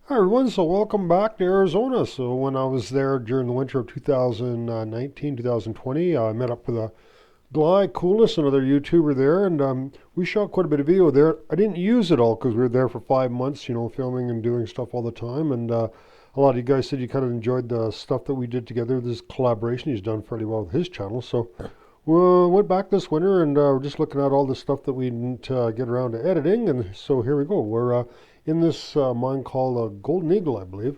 Hi everyone, so welcome back to Arizona. So when I was there during the winter of 2019, 2020, I met up with a Gly Coolness, another YouTuber there, and we shot quite a bit of video there. I didn't use it all because we were there for 5 months, filming and doing stuff all the time. And a lot of you guys said you kind of enjoyed the stuff that we did together. This collaboration he's done fairly well with his channel. So we went back this winter and we're just looking at all the stuff that we didn't get around to editing. And so here we go. We're in this mine called Golden Eagle, I believe.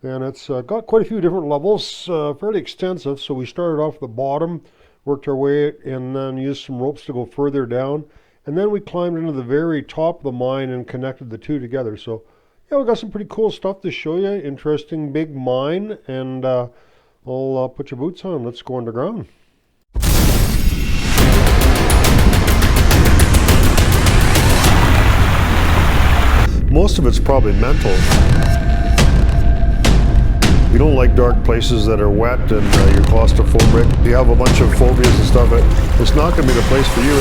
And it's got quite a few different levels, fairly extensive. So we started off at the bottom, worked our way, and then used some ropes to go further down. And then we climbed into the very top of the mine and connected the two together. So yeah, we got some pretty cool stuff to show you. Interesting big mine. And I'll put your boots on. Let's go underground. Most of it's probably mental. You don't like dark places that are wet and you're claustrophobic. You have a bunch of phobias and stuff. It's not going to be the place for you.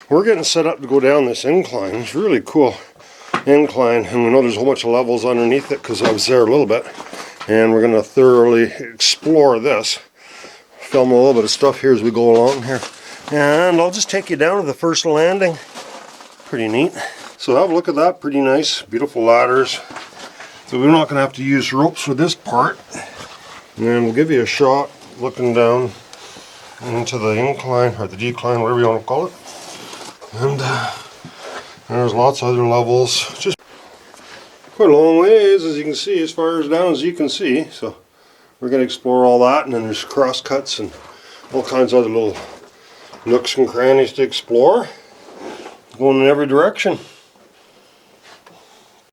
We're getting set up to go down this incline. It's really cool incline, and we know there's a whole bunch of levels underneath it because I was there a little bit. And we're going to thoroughly explore this. Film a little bit of stuff here as we go along here. And I'll just take you down to the first landing. Pretty neat. So have a look at that. Pretty nice. Beautiful ladders. So we're not going to have to use ropes for this part. And we'll give you a shot looking down into the incline, or the decline, whatever you want to call it. And there's lots of other levels. Just quite a long ways, as you can see, as far as down as you can see. So we're going to explore all that, and then there's cross cuts and all kinds of other little nooks and crannies to explore. Going in every direction.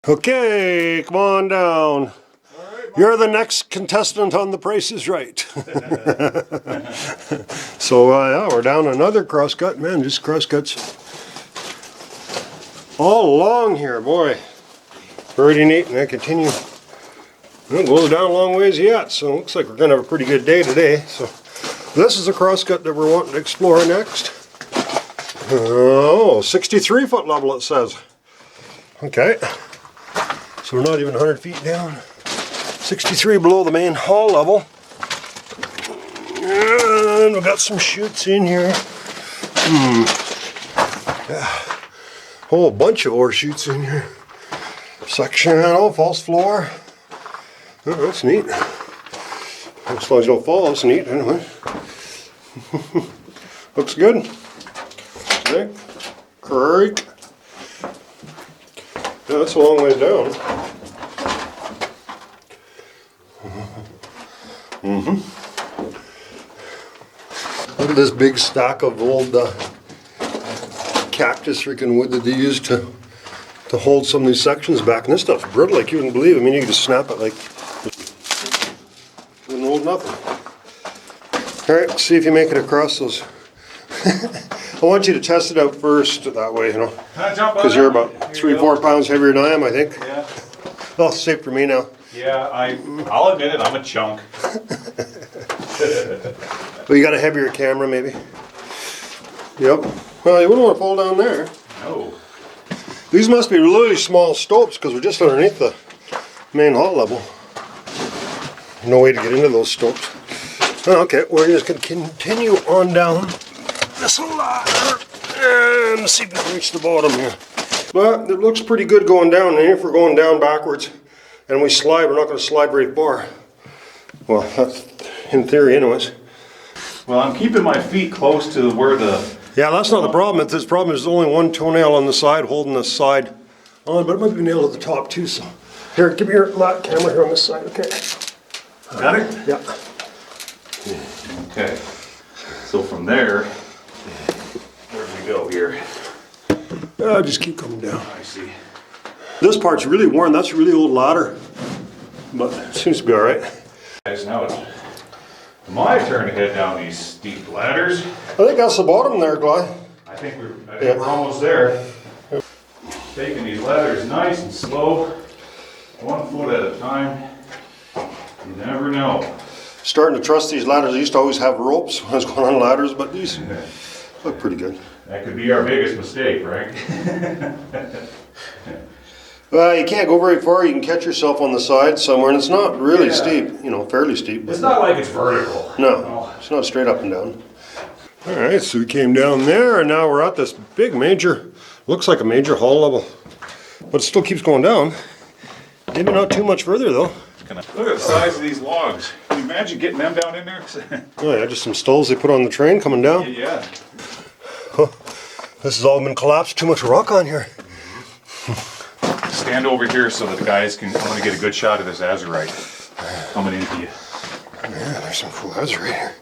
Okay, come on down. You're the next contestant on The Price is Right. So yeah, we're down another crosscut. Man, just crosscuts all along here, boy. Pretty neat, and I continue. It goes down a long ways yet, so it looks like we're going to have a pretty good day today. So this is a crosscut that we're wanting to explore next. Oh, 63 foot level it says. Okay, so we're not even 100 feet down. 63 below the main hall level. And we've got some chutes in here. Whole bunch of ore chutes in here. Section channel, false floor. Oh, that's neat. As long as you don't fall, that's neat anyway. Looks good. Okay. Creek. Yeah, that's a long ways down. Look at this big stack of old cactus freaking wood that they used to hold some of these sections back. And this stuff's brittle like you wouldn't believe. I mean, you can just snap it like wouldn't hold nothing. Alright, let's see if you make it across those. I want you to test it out first that way, because you're about 3-4 pounds heavier than I am, I think. Yeah. Well, it's safe for me now. Yeah, I'll admit it, I'm a chunk. But you got a heavier camera, maybe? Yep. Well, you wouldn't want to fall down there. No. These must be really small stopes because we're just underneath the main hall level. No way to get into those stopes. Okay, we're just going to continue on down this ladder and see if we can reach the bottom here. But it looks pretty good going down. And if we're going down backwards and we slide, we're not going to slide very far. Well, that's in theory anyways. Well, I'm keeping my feet close to where the... Yeah, that's not the problem. The problem is there's only one toenail on the side holding the side on, but it might be nailed at the top too. So here, give me your lap camera here on this side, okay? Got it? Yeah. Okay. So from there, where do we go here? Just keep coming down. I see. This part's really worn. That's a really old ladder, but it seems to be all right. Guys, now it's my turn to head down these steep ladders. I think that's the bottom there, Gly. I think we're almost there. Taking these ladders nice and slow, 1 foot at a time. You never know. Starting to trust these ladders. I used to always have ropes when I was going on ladders, but these look pretty good. That could be our biggest mistake, right? Well, you can't go very far. You can catch yourself on the side somewhere, and it's not really steep, you know, fairly steep. It's not like it's vertical. No, it's not straight up and down. All right, so we came down there, and now we're at this big major, looks like a major hall level, but it still keeps going down. Maybe not too much further, though. Look at the size of these logs. Can you imagine getting them down in there? Oh yeah, just some stalls they put on the train coming down. Yeah. Oh, this has all been collapsed. Too much rock on here. Stand over here so that the guys can, I want to get a good shot of this azurite coming into you. Yeah, there's some cool azurite here.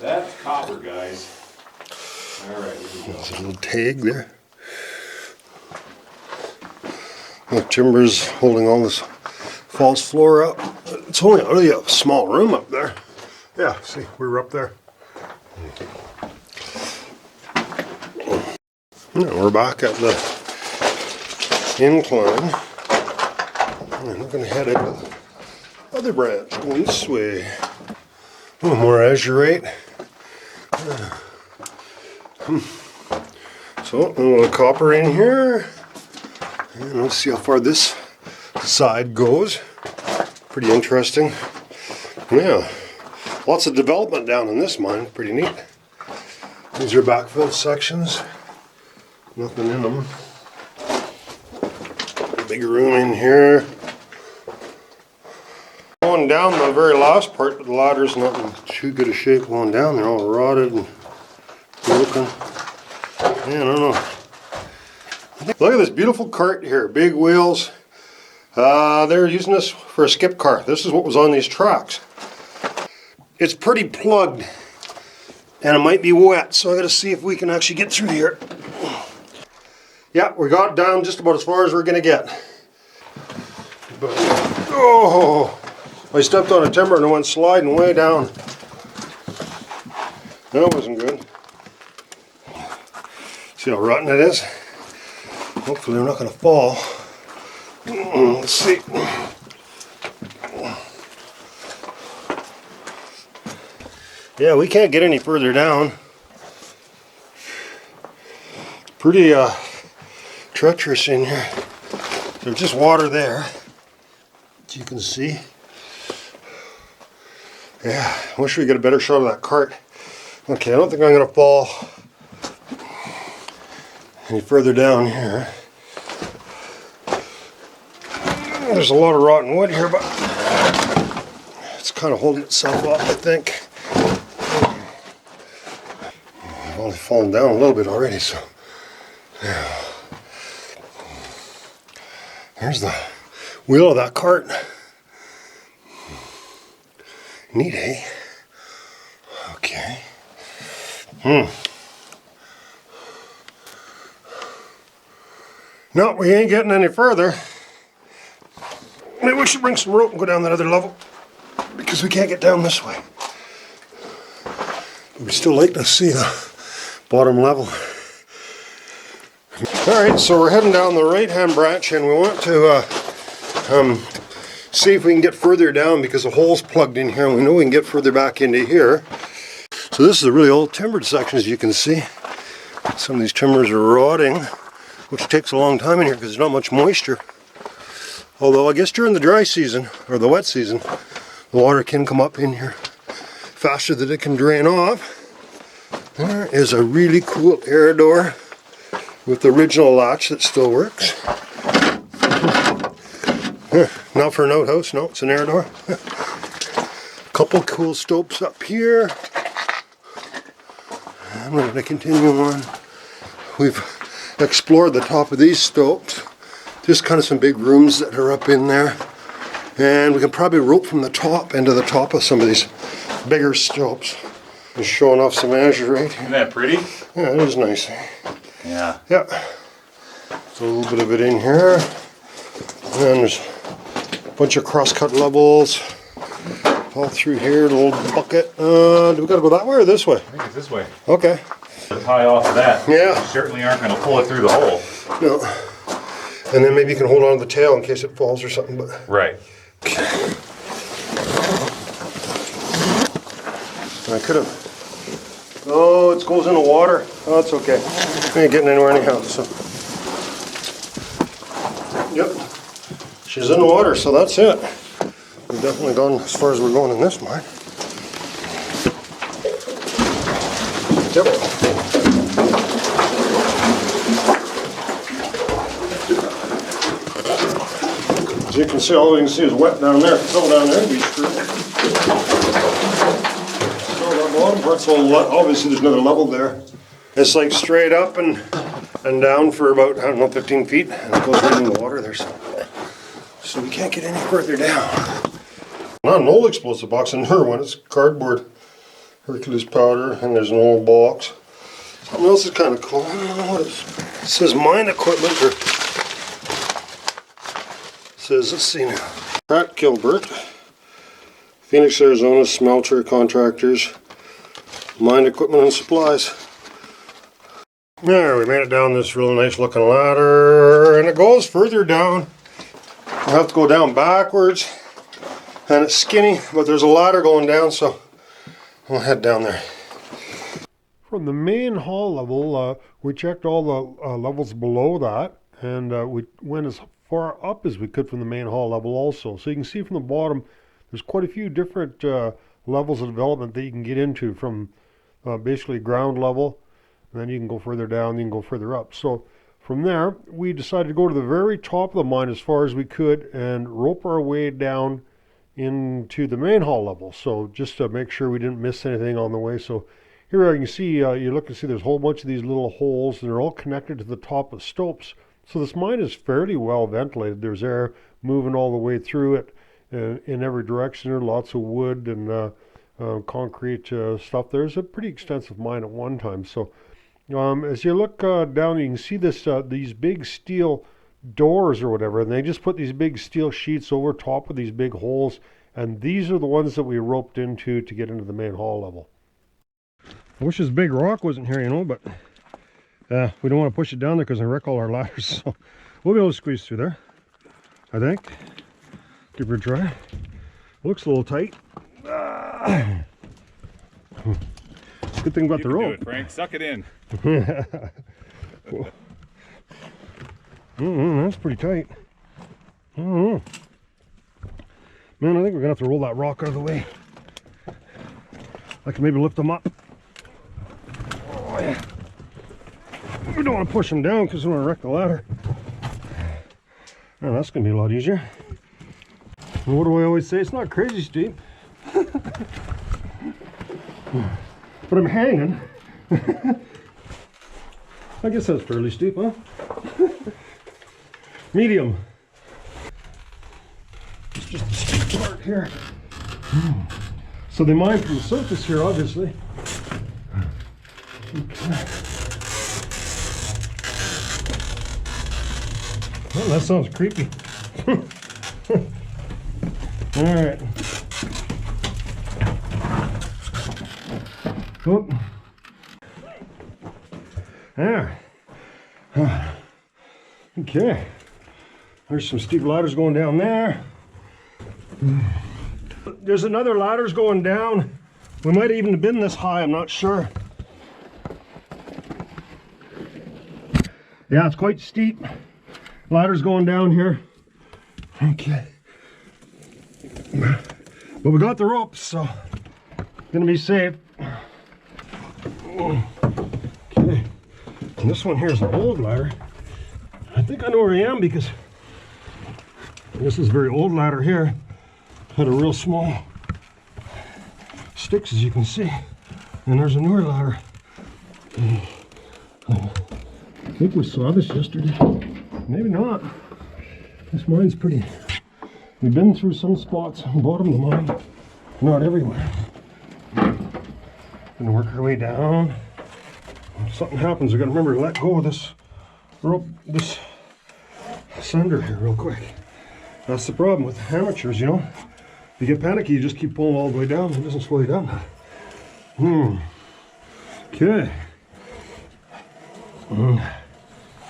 That's copper, guys. All right, here we go. There's a little tag there. The timber's holding all this false floor up. It's only really a small room up there. Yeah, see, we were up there. Now we're back at the incline. And we're going to head into the other branch, going this way. Oh, more azurite. So, a little copper in here. And let's see how far this side goes. Pretty interesting. Yeah, lots of development down in this mine. Pretty neat. These are backfill sections. Nothing in them. Big room in here. Going down the very last part, but the ladder's not in too good a shape going down. They're all rotted and broken. Yeah, I don't know. Look at this beautiful cart here, big wheels. They're using this for a skip car. This is what was on these tracks. It's pretty plugged and it might be wet, so I gotta see if we can actually get through here. Yeah, we got down just about as far as we're gonna get. But, oh, I stepped on a timber and it went sliding way down. That wasn't good. See how rotten it is? Hopefully we're not going to fall. Let's see. Yeah, we can't get any further down. Pretty treacherous in here. There's just water there, as you can see. Yeah, I wish we could get a better shot of that cart. Okay, I don't think I'm going to fall any further down here. There's a lot of rotten wood here, but it's kind of holding itself up, I think. I've only fallen down a little bit already, so yeah. Here's the wheel of that cart. Neat, eh? Okay. No, we ain't getting any further. Maybe we should bring some rope and go down that other level, because we can't get down this way. But we'd still like to see the bottom level. Alright, so we're heading down the right-hand branch, and we want to see if we can get further down, because the hole's plugged in here, and we know we can get further back into here. So this is a really old timbered section, as you can see. Some of these timbers are rotting, which takes a long time in here because there's not much moisture. Although I guess during the dry season, or the wet season, the water can come up in here faster than it can drain off. There is a really cool air door with the original latch that still works. Not for an outhouse, no, it's an air door. Couple cool stopes up here. And we're going to continue on. We've explored the top of these stopes. Just kind of some big rooms that are up in there. And we can probably rope from the top into the top of some of these bigger stopes. Just showing off some azurite. Isn't that pretty? Yeah, it is nice. Yeah. Yeah. So a little bit of it in here. And there's a bunch of cross-cut levels. All through here, the little bucket. Do we gotta go that way or this way? I think it's this way. Okay. To tie off of that. Yeah. You certainly aren't going to pull it through the hole. No. And then maybe you can hold on to the tail in case it falls or something. But Right. I could have. Oh, it goes in the water. Oh, it's okay. We ain't getting anywhere anyhow. So. Yep. She's in the water, so that's it. We've definitely gone as far as we're going in this mine. Yep. As you can see, all you can see is wet down there. Fill down there, be screwed. So that bottom part's all obviously there's another level there. It's like straight up and down for about, I don't know, 15 feet, and it goes right in the water there. So we can't get any further down. Not an old explosive box, a newer one. It's cardboard Hercules powder, and there's an old box. Something else is kind of cool. I don't know what it is. It says mine equipment, or it says, let's see now. Pat Gilbert, Phoenix, Arizona, smelter contractors, mine equipment and supplies. There, we made it down this really nice looking ladder, and it goes further down. You have to go down backwards, and it's skinny, but there's a ladder going down, so we'll head down there. From the main hall level, we checked all the levels below that, and we went as far up as we could from the main hall level also. So you can see from the bottom, there's quite a few different levels of development that you can get into from basically ground level, and then you can go further down, you can go further up. So from there, we decided to go to the very top of the mine as far as we could and rope our way down into the main hall level. So just to make sure we didn't miss anything on the way. So here you can see, you look and see there's a whole bunch of these little holes, and they're all connected to the top of stopes. So this mine is fairly well ventilated. There's air moving all the way through it in every direction. There's lots of wood and concrete stuff. There's a pretty extensive mine at one time. So as you look down, you can see this these big steel doors or whatever, and they just put these big steel sheets over top of these big holes, and these are the ones that we roped into to get into the main hall level. I wish this big rock wasn't here, you know, but we don't want to push it down there because I wreck all our ladders, so we'll be able to squeeze through there, I think. Give it a try. Looks a little tight. Good thing about You the can rope. do it, Frank. Suck it in. That's pretty tight. Man, I think we're gonna have to roll that rock out of the way. I can maybe lift them up. Oh yeah. We don't want to push them down because we want to wreck the ladder. Oh, that's gonna be a lot easier. And what do I always say? It's not crazy steep. But I'm hanging. I guess that's fairly steep, huh? Medium. It's just the steep part here. So they mine from the surface here, obviously. Okay. Well, that sounds creepy. All right. Oh. There. Okay. There's some steep ladders going down there. There's another ladders going down. We might have even been this high, I'm not sure. Yeah, it's quite steep. Ladders going down here. Okay. But we got the ropes, so gonna be safe. Okay. And this one here is an old ladder. I think I know where I am because this is a very old ladder here. Had a real small sticks, as you can see. And there's a newer ladder. I think we saw this yesterday. Maybe not. This mine's pretty. We've been through some spots on the bottom of the mine. Not everywhere. Gonna work our way down. If something happens, we gotta remember to let go of this rope, this sender here real quick. That's the problem with amateurs, you know. you get panicky, you just keep pulling all the way down. It doesn't slow you down. Okay.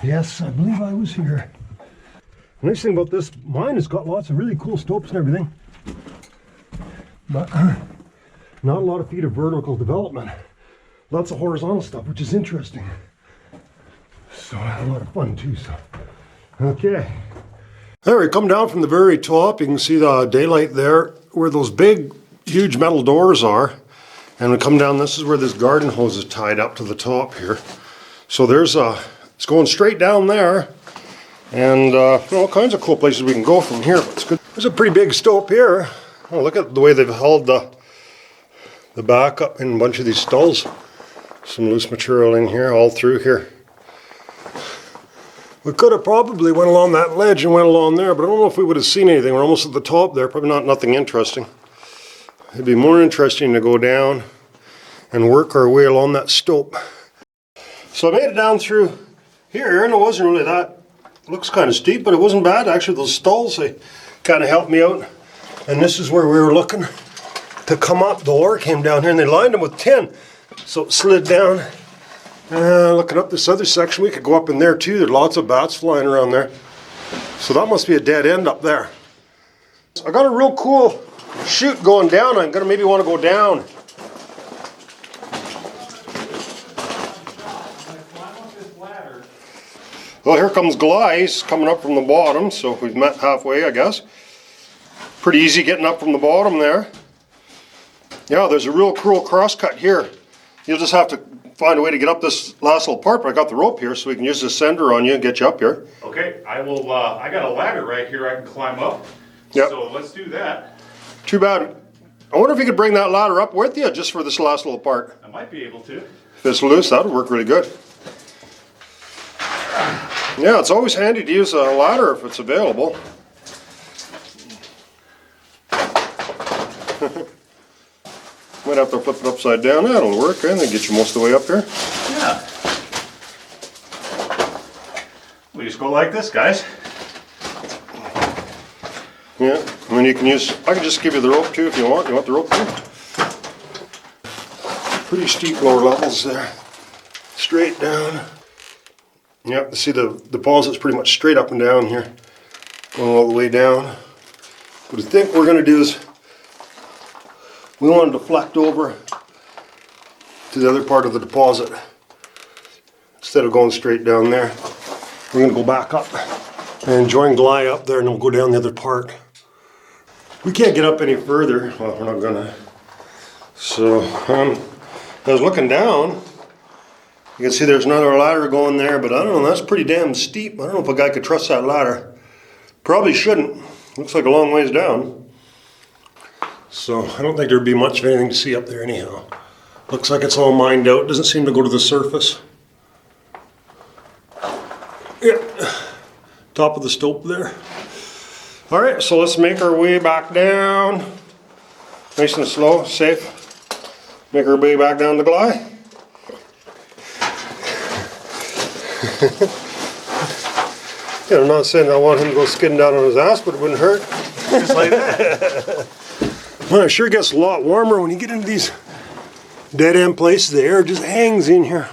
Yes, I believe I was here. The nice thing about this mine has got lots of really cool stopes and everything, but not a lot of feet of vertical development. Lots of horizontal stuff, which is interesting. So a lot of fun too. So okay. There we come down from the very top. You can see the daylight there, where those big, huge metal doors are. And we come down. This is where this garden hose is tied up to the top here. So there's it's going straight down there. And all kinds of cool places we can go from here, but it's good. There's a pretty big stope here. Oh, look at the way they've held the back up in a bunch of these stalls. Some loose material in here, all through here. We could have probably went along that ledge and went along there, but I don't know if we would have seen anything. We're almost at the top there, probably nothing interesting. It'd be more interesting to go down and work our way along that stope. So I made it down through here, and it wasn't really that. Looks kind of steep, but it wasn't bad. Actually, those stalls, they kind of helped me out. And this is where we were looking to come up. The ore came down here, and they lined them with tin. So it slid down. Looking up this other section, we could go up in there too. There's lots of bats flying around there. So that must be a dead end up there. So I got a real cool chute going down. I'm going to maybe want to go down. Well, here comes Gly's coming up from the bottom, so we've met halfway, I guess. Pretty easy getting up from the bottom there. Yeah, there's a real cool crosscut here. You'll just have to find a way to get up this last little part, but I got the rope here, so we can use the sender on you and get you up here. Okay, I will. I got a ladder right here I can climb up. Yep. So let's do that. Too bad. I wonder if you could bring that ladder up with you just for this last little part. I might be able to. If it's loose, that would work really good. Yeah, it's always handy to use a ladder if it's available. Might have to flip it upside down. That'll work, and then get you most of the way up here. Yeah. We just go like this, guys. Yeah, I mean you can use, I can just give you the rope too if you want. You want the rope too? Pretty steep lower levels there. Straight down. Yep, see the deposit's pretty much straight up and down here. Going all the way down. What I think we're going to do is we want to deflect over to the other part of the deposit. Instead of going straight down there, we're going to go back up and join Gly up there, and then we'll go down the other part. We can't get up any further. Well, we're not going to. So, I was looking down. You can see there's another ladder going there, but I don't know, that's pretty damn steep. I don't know if a guy could trust that ladder. Probably shouldn't. Looks like a long ways down. So I don't think there'd be much of anything to see up there anyhow. Looks like it's all mined out. Doesn't seem to go to the surface. Yeah, top of the stope there. All right, so let's make our way back down. Nice and slow, safe. Make our way back down to Gly. Yeah, I'm not saying I want him to go skidding down on his ass, but it wouldn't hurt. Just like that. Well, it sure gets a lot warmer when you get into these dead end places. The air just hangs in here.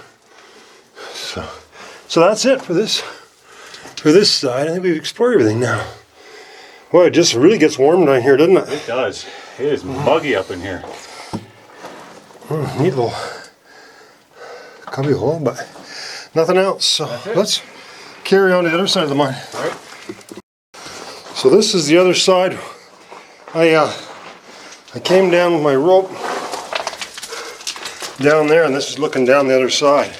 So that's it for this side. I think we've explored everything now. Well, it just really gets warm down here, doesn't it? It does. It is muggy up in here. Neat little cubby hole, but nothing else. So let's carry on to the other side of the mine. All right. So this is the other side. I came down with my rope down there, and this is looking down the other side.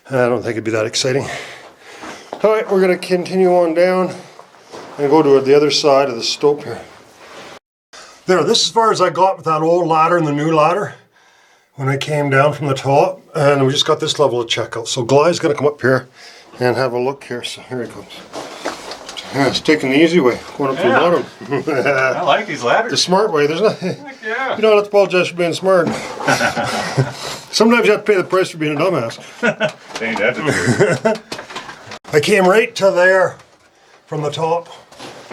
I don't think it'd be that exciting. All right, we're going to continue on down and go to the other side of the stope here. There, this is as far as I got with that old ladder and the new ladder when I came down from the top, and we just got this level to check out. So Gly's going to come up here and have a look here. So here he comes. Yeah, it's taking the easy way, going up to the bottom. I like these ladders. The smart way, there's nothing. Heck yeah. You don't have to apologize for being smart. Sometimes you have to pay the price for being a dumbass. Ain't that the truth? I came right to there from the top,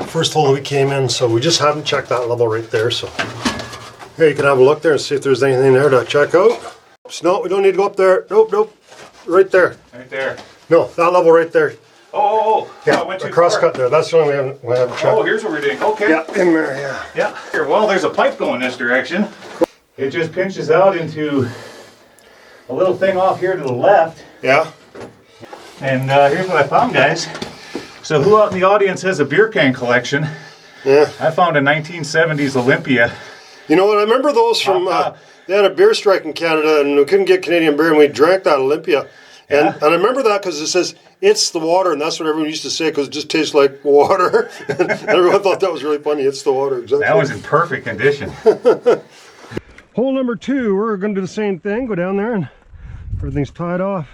first hole that we came in, so we just haven't checked that level right there. So here you can have a look there and see if there's anything there to check out. So, no, we don't need to go up there. Nope, nope. Right there. Right there. No, that level right there. Oh, yeah, I went too a cross far. cut there. That's the one we haven't checked. Oh, here's what we're doing. Okay. Yeah, in there, yeah. Yeah. Here, well, there's a pipe going this direction. It just pinches out into a little thing off here to the left. Yeah. And here's what I found, guys. So who out in the audience has a beer can collection? Yeah. I found a 1970s Olympia. You know what? I remember those from, they had a beer strike in Canada and we couldn't get Canadian beer and we drank that Olympia. And, and I remember that because it says, it's the water, and that's what everyone used to say because it just tastes like water. And everyone thought that was really funny. It's the water, exactly. That was in perfect condition. Hole number 2, we're going to do the same thing. Go down there and everything's tied off.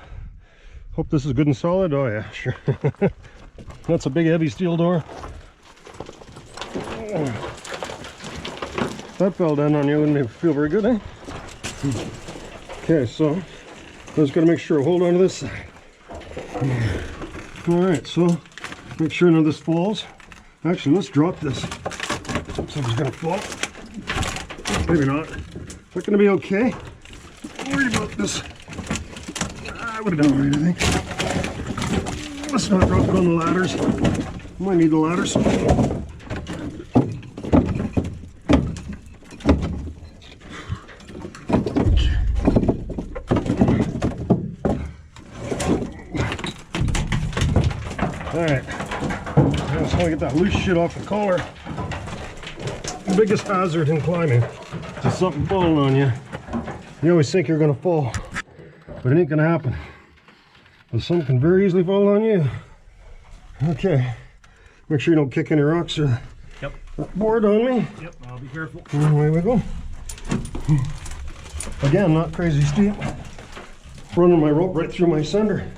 Hope this is good and solid. Oh yeah, sure. That's a big heavy steel door. That fell down on you wouldn't feel very good, eh? Okay, so I was going to make sure I hold on to this side. Alright, so make sure none of this falls. Actually, let's drop this. Something's going to fall. Maybe not. Is that going to be okay? I'm worried about this. I would have done alright, I think. Let's not drop it on the ladders. Might need the ladders. Alright, I just want to get that loose shit off the collar. The biggest hazard in climbing is something falling on you. You always think you're going to fall, but it ain't going to happen. But something can very easily fall on you. Okay, make sure you don't kick any rocks or that board on me. Yep, I'll be careful. And away we go. Again, not crazy steep. Running my rope right through my sender.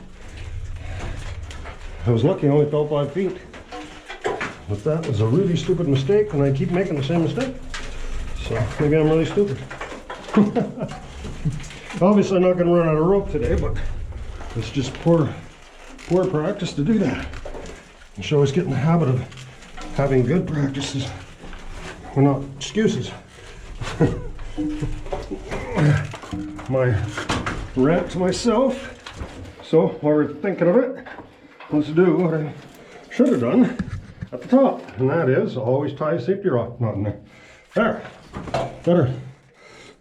I was lucky, I only fell 5 feet. But that was a really stupid mistake, and I keep making the same mistake. So maybe I'm really stupid. Obviously I'm not going to run out of rope today, but it's just poor practice to do that. You should always get in the habit of having good practices. Well, not excuses. My rant to myself. So while we're thinking of it, let's do what I should have done at the top, and that is always tie a safety rock knot in there. There, better.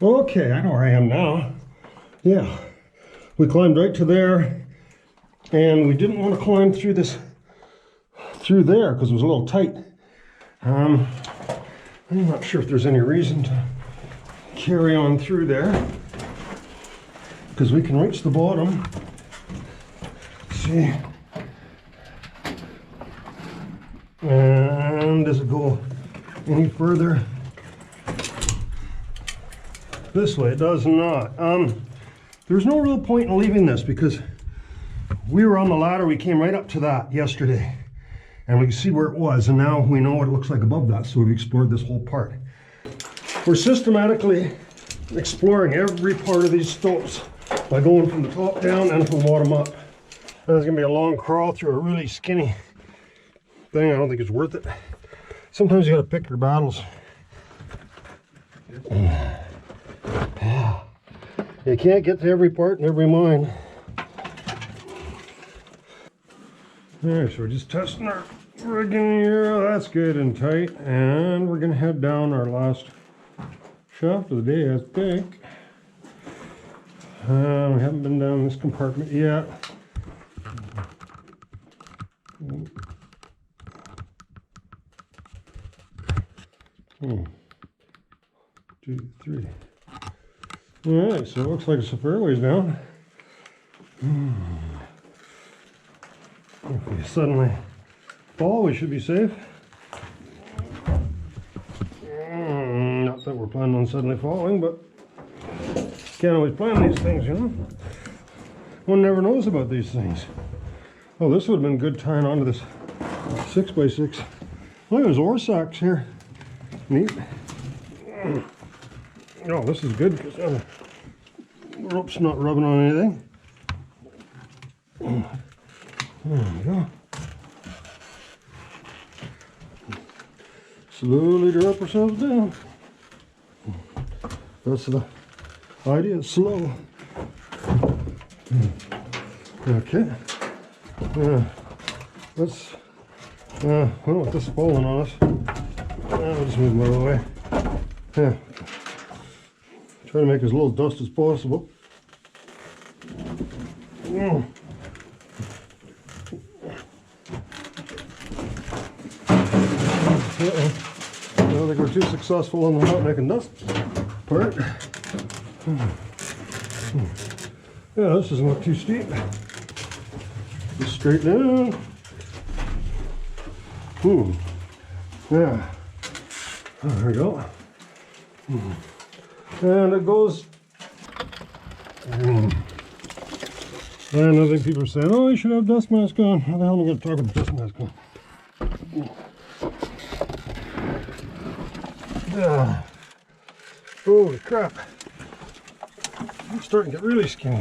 Okay, I know where I am now. Yeah, we climbed right to there, and we didn't want to climb through there because it was a little tight. I'm not sure if there's any reason to carry on through there because we can reach the bottom. See. And does it go any further? This way? It does not. There's no real point in leaving this because we were on the ladder. We came right up to that yesterday and we can see where it was, and now we know what it looks like above that, so we've explored this whole part. We're systematically exploring every part of these slopes by going from the top down and from the bottom up. And it's going to be a long crawl through a really skinny thing. I don't think it's worth it. Sometimes you got to pick your battles. You can't get to every part in every mine. Alright, so we're just testing our rigging here. That's good and tight. And we're going to head down our last shaft of the day, I think. We haven't been down this compartment yet. 1, 2, 3. Alright, so it looks like it's a fair ways down. If we suddenly fall, we should be safe. Not that we're planning on suddenly falling, but can't always plan these things, you know? One never knows about these things. Oh, this would have been good tying onto this 6x6. Look, there's ore sacks here. Neat. Oh, this is good because the rope's not rubbing on anything. There we go. slowly drop ourselves down. That's the idea, slow. Okay. Let's, well, with this falling on us, I'll just move my other way. Yeah. Try to make as little dust as possible. I don't think we're too successful on the not making dust part. Yeah, this doesn't look too steep. Just straight down. Yeah. There we go. And it goes. And I think people are saying, oh, you should have dust mask on. How the hell am I going to talk about dust mask on? Holy crap. I'm starting to get really skinny.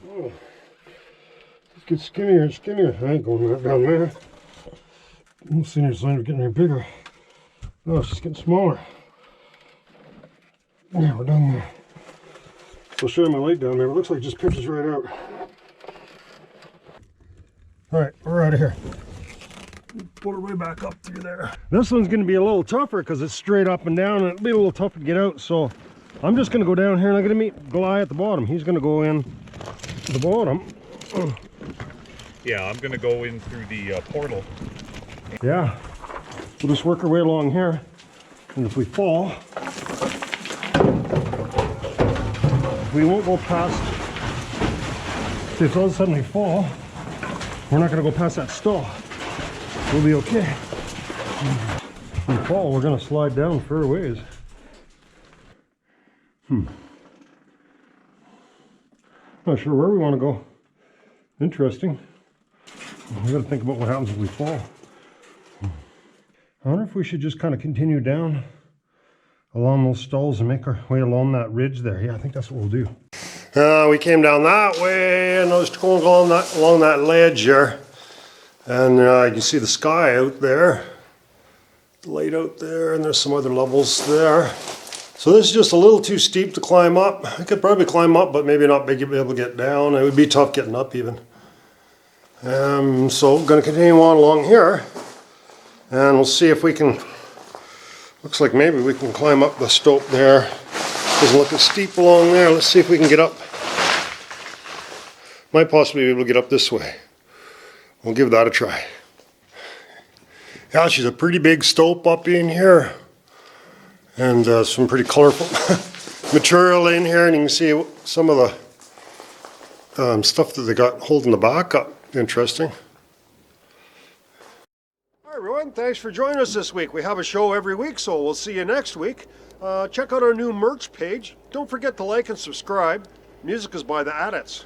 Oh, just get skinnier and skinnier. I ain't going right down there. I don't see any sign of getting any bigger. No, it's just getting smaller. Yeah, we're down there. So I'll show you my light down there. It looks like it just pitches right out. Alright, we're out of here. Pull our way back up through there. This one's going to be a little tougher because it's straight up and down, and it'll be a little tough to get out. So I'm just going to go down here and I'm going to meet Goli at the bottom. He's going to go in the bottom. Yeah, I'm going to go in through the portal. Yeah, we'll just work our way along here, and if we fall, we won't go past. See, if all of a sudden we fall, we're not going to go past that stall. We'll be okay. If we fall, we're going to slide down further ways. Not sure where we want to go. Interesting. We got to think about what happens if we fall. I wonder if we should just kind of continue down along those stalls and make our way along that ridge there. Yeah, I think that's what we'll do. We came down that way and I was going along that ledge here. And you can see the sky out there. The light out there, and there's some other levels there. So this is just a little too steep to climb up. I could probably climb up, but maybe not be able to get down. It would be tough getting up even. So I'm going to continue on along here. And we'll see if we can, looks like maybe we can climb up the slope there. Doesn't look as steep along there. Let's see if we can get up. Might possibly be able to get up this way. We'll give that a try. Yeah, she's a pretty big slope up in here. And some pretty colorful material in here. And you can see some of the stuff that they got holding the back up. Interesting. Hi everyone, thanks for joining us this week. We have a show every week, so we'll see you next week. Check out our new merch page. Don't forget to like and subscribe. Music is by the Adits.